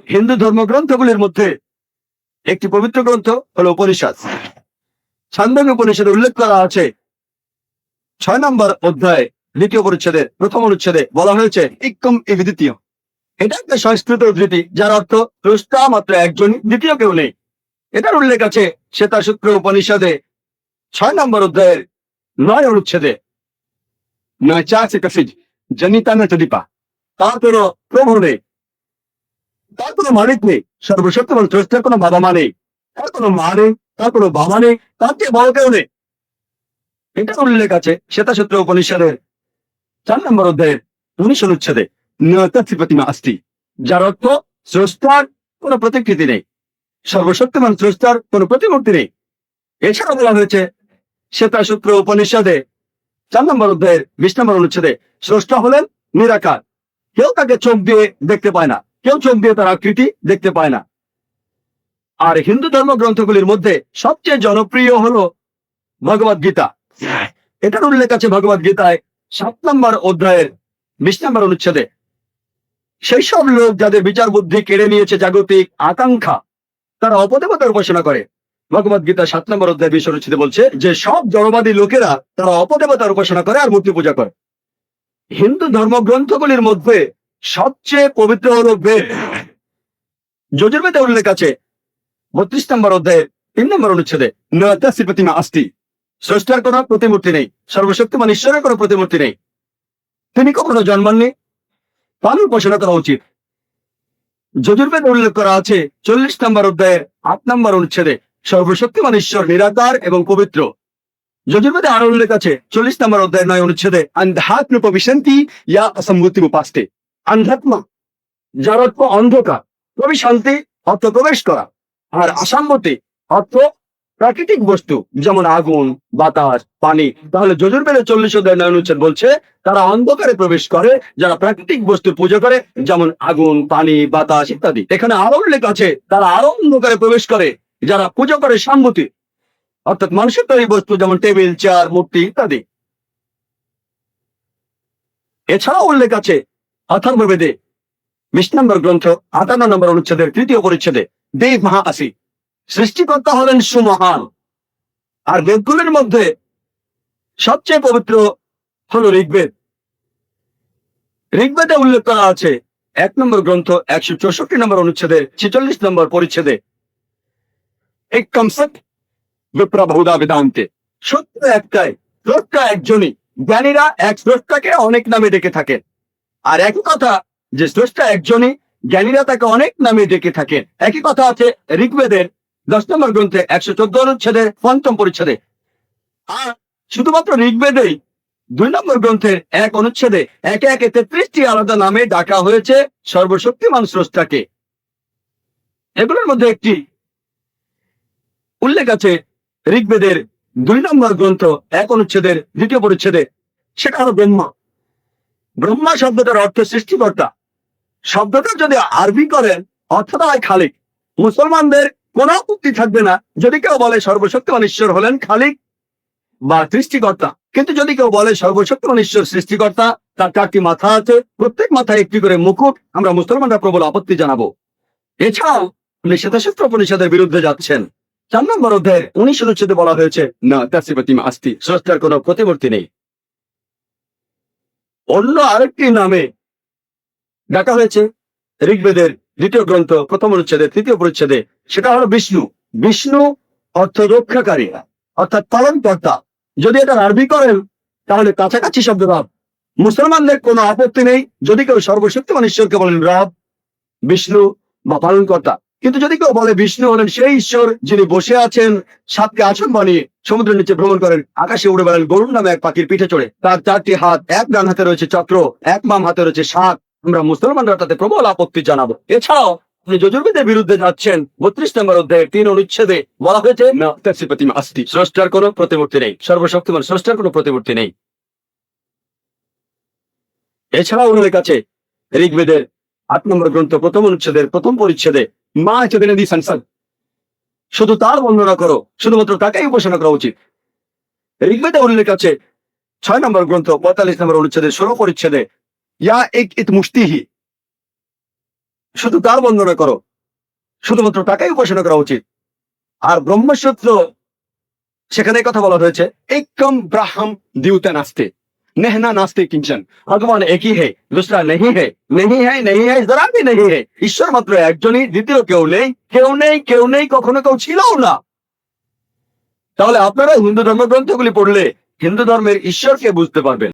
হিন্দু ধর্মগ্রন্থগুলির মধ্যে একটি পবিত্র গ্রন্থ হলো উপনিষদ। ছান্দোগ্য উপনিষদে উল্লেখ করা আছে 6 নম্বর অধ্যায় 2য় পরিচ্ছেদের 1ম অনুচ্ছেদে বলা হয়েছে ইক্কম দ্বিতীয়। এটা একটা সংস্কৃত উদ্ধৃতি, যার অর্থ স্রষ্টা মাত্র একজন, দ্বিতীয় কেউ নেই। এটার উল্লেখ আছে শ্বেতাসূত্র উপনিষদে 6 নম্বর অধ্যায়ের 9 অনুচ্ছেদে জনিতা তার কোনো প্রভু নেই, তার কোনো মালিক নেই। সর্বশক্তিমান স্রষ্টার কোনো বাবা মা নেই, তার কোনো মা নেই, তার কোনো বাবা নেই, তার চেয়ে বড় কেউ নেই। এটা উল্লেখ আছে শ্বেতাসূত্র উপনিষদের 4 নম্বর অধ্যায়ের 19 অনুচ্ছেদে প্রতিমা আস্তি, যার অর্থ স্রষ্টার কোনো প্রতিকৃতি নেই, সর্বশক্তিমান স্রষ্টার কোনো প্রতিমূর্তি নেই। এছাড়া বলা হয়েছে শ্বেতাসূত্র উপনিষদে 4 নম্বর অধ্যায়ের 20 নম্বর অনুচ্ছেদে স্রষ্টা হলেন নিরাকার, কেউ তাকে চোখ দিয়ে দেখতে পায় না, কেউ চোখ দিয়ে তার আকৃতি দেখতে পায় না। আর হিন্দু ধর্মগ্রন্থগুলির মধ্যে সবচেয়ে জনপ্রিয় হলো ভগবদ গীতা। এটার উল্লেখ আছে ভগবদ গীতায় 7 নম্বর অধ্যায়ের 20 নম্বর অনুচ্ছেদে। সেই সব লোক যাদের বিচার বুদ্ধি কেড়ে নিয়েছে জাগতিক আকাঙ্ক্ষা, তারা অপদেবতার উপাসনা করে। ভগবদ গীতা 7 নম্বর অধ্যায় 20 অনুচ্ছেদে বলছে যে সব জড়বাদী লোকেরা তারা অপদেবতার উপাসনা করে আর মূর্তি পূজা করে। হিন্দু ধর্মগ্রন্থগুলির মধ্যে সবচেয়ে পবিত্র হল বেদ। যজুর্বেদে উল্লেখ আছে 32 নম্বর অধ্যায়ের 3 নম্বর অনুচ্ছেদে প্রতিমা আস্তি, স্রষ্টার কোনো প্রতিমূর্তি নেই, সর্বশক্তিমান ঈশ্বরের কোনো প্রতিমূর্তি নেই, তিনি কখনো জন্মাননি, তার উপাসনা করা উচিত। যজুর্বেদে উল্লেখ করা আছে 40 নম্বর অধ্যায়ের 8 নম্বর অনুচ্ছেদে সর্বশক্তিমান ঈশ্বর নিরাকার এবং পবিত্র। যজুর্বেদে আরো উল্লেখ আছে 40 নম্বর অধ্যায়ের 9 অনুচ্ছেদে আধ্যাত্ম প্রবিশন্তি ইয়া অসম্ভূতি উপাস্তে। আধ্যাত্মা, যার অর্থ অন্ধকার, প্রবিশান্তি অর্থ প্রবেশ করা, আর অসম্মতি অর্থ প্রাকৃতিক বস্তু যেমন আগুন, বাতাস, পানি। তাহলে যজুর্বেদে 40 অধ্যায় 9 অনুচ্ছেদ বলছে তারা অন্ধকারে প্রবেশ করে যারা প্রাকৃতিক বস্তু পূজা করে, যেমন আগুন, পানি, বাতাস ইত্যাদি। এখানে আরো উল্লেখ আছে তারা আরো অন্ধকারে প্রবেশ করে যারা পূজা করে সম্মতি, অর্থাৎ মানুষের তৈরি বস্তু যেমন টেবিল, চেয়ার, মূর্তি ইত্যাদি। এছাড়াও উল্লেখ আছে অথর্ববেদে 20 নম্বর গ্রন্থ 58 নম্বর অনুচ্ছেদের 3য় পরিচ্ছেদে দেব মহা আসি, সৃষ্টিকর্তা হলেন সুমহান। আর বেদগুলির মধ্যে সবচেয়ে পবিত্র হলো ঋগ্বেদ। ঋগ্বেদে উল্লেখ করা আছে 1 নম্বর গ্রন্থ 164 নম্বর অনুচ্ছেদে 46 নম্বর পরিচ্ছেদে একম সৎ বিপ্রা বহুধা বেদান্তে, সত্য একটাই, স্রষ্টা একজনই। জ্ঞানীরা এক স্রষ্টাকে অনেক নামে ডেকে থাকেন। আর একই কথা যে স্রষ্টা একজনই, জ্ঞানীরা তাকে অনেক নামে ডেকে থাকেন। একই কথা আছে ঋগ্বেদের 10 নম্বর গ্রন্থে 114 অনুচ্ছেদের 5ম পরিচ্ছেদে। আর শুধুমাত্র ঋগ্বেদেই 2 নম্বর গ্রন্থের 1 অনুচ্ছেদে একে একে 33টি আলাদা নামে ডাকা হয়েছে সর্বশক্তিমান স্রষ্টাকে। এগুলোর মধ্যে একটি উল্লেখ আছে ঋগ্বেদের 2 নম্বর গ্রন্থ 1 অনুচ্ছেদের 2য় পরিচ্ছেদে, সেটা হলো ব্রহ্মা। ব্রহ্মা শব্দটার অর্থ সৃষ্টিকর্তা। শব্দটা যদি আরবি করেন অর্থটা হয় খালিক। মুসলমানদের কোন আপত্তি থাকবে না যদি কেউ বলে সর্বশক্তিমান ঈশ্বর হলেন খালিক বা সৃষ্টিকর্তা। কিন্তু যদি কেউ বলে সর্বশক্তিমান ঈশ্বর সৃষ্টিকর্তা, তার 4টি মাথা আছে, প্রত্যেক মাথায় একটি করে মুকুট, আমরা মুসলমানরা প্রবল আপত্তি জানাবো। এছাড়াও উনি শ্বেতাসূত্র উপনিষদের বিরুদ্ধে যাচ্ছেন। 4 নম্বর অধ্যায়ের 19 অনুচ্ছেদে বলা হয়েছে না তাসি প্রতিমা আস্তি, স্রষ্টার কোনো প্রতিমূর্তি নেই। অন্য আরেকটি নামে ডাকা হয়েছে ঋগ্বেদের 2য় গ্রন্থ 1ম অনুচ্ছেদে 3য় পরিচ্ছেদে, সেটা হলো বিষ্ণু। বিষ্ণু অর্থ রক্ষাকারী, অর্থাৎ পালনকর্তা। যদি এটা আরবি করেন তাহলে কাছাকাছি শব্দ রব। মুসলমানদের কোনো আপত্তি নেই যদি কেউ সর্বশক্তিমান ঈশ্বরকে বলেন রব, বিষ্ণু বা পালনকর্তা। কিন্তু যদি কেউ বলে বিষ্ণু হলেন সেই ঈশ্বর যিনি বসে আছেন 7টি আসন বানিয়ে, সমুদ্রের নিচে ভ্রমণ করেন, আকাশে উড়ে বেড়ান গরুর নামে এক পাখির পিঠে চড়ে, তার 4টি হাত, এক ডান হাতে রয়েছে চক্র, এক বাম হাতে রয়েছে শাক, আমরা মুসলমানরা তাতে প্রবল আপত্তি জানাবো। এছাড়াও আপনি যজুর্বেদের বিরুদ্ধে যাচ্ছেন। 32 নম্বর অধ্যায়ের 3 অনুচ্ছেদে বলা হয়েছে না তাসি প্রতিমা আস্তি, স্রষ্টার কোনো প্রতিমূর্তি নেই, সর্বশক্তিমান স্রষ্টার কোনো প্রতিমূর্তি নেই। এছাড়াও উল্লেখ আছে ঋগ্বেদের 8 নম্বর গ্রন্থ 1ম অনুচ্ছেদের 1ম পরিচ্ছেদে মা চেতনাদি সংসার, শুধু তার বর্ণনা করো, শুধুমাত্র তাকেই উপাসনা করা উচিত। ঋগ্বেদে উল্লেখ আছে 6 নম্বর গ্রন্থ 45 নম্বর অনুচ্ছেদের 16 পরিচ্ছেদে ইয়া এক ইত মুষ্টিহি, শুধু তার বন্দনা করো, শুধুমাত্র তাকেই উপাসনা করা উচিত। আর ব্রহ্মসূত্র সেখানে কথা বলা হয়েছে, একম ব্রাহ্ম দ্বিউতে নাস্তে नेहना नास्ते किंचन, भगवान एक ही है, दूसरा नहीं है, नहीं है जरा भी नहीं है। ঈশ্বর মাত্র একজনই, দ্বিতীয় কেউ নেই, কখনো কেউ ছিলও না। তাহলে আপনারা হিন্দু ধর্মগ্রন্থগুলি পড়লে হিন্দু ধর্মের ঈশ্বরকে বুঝতে পারবেন।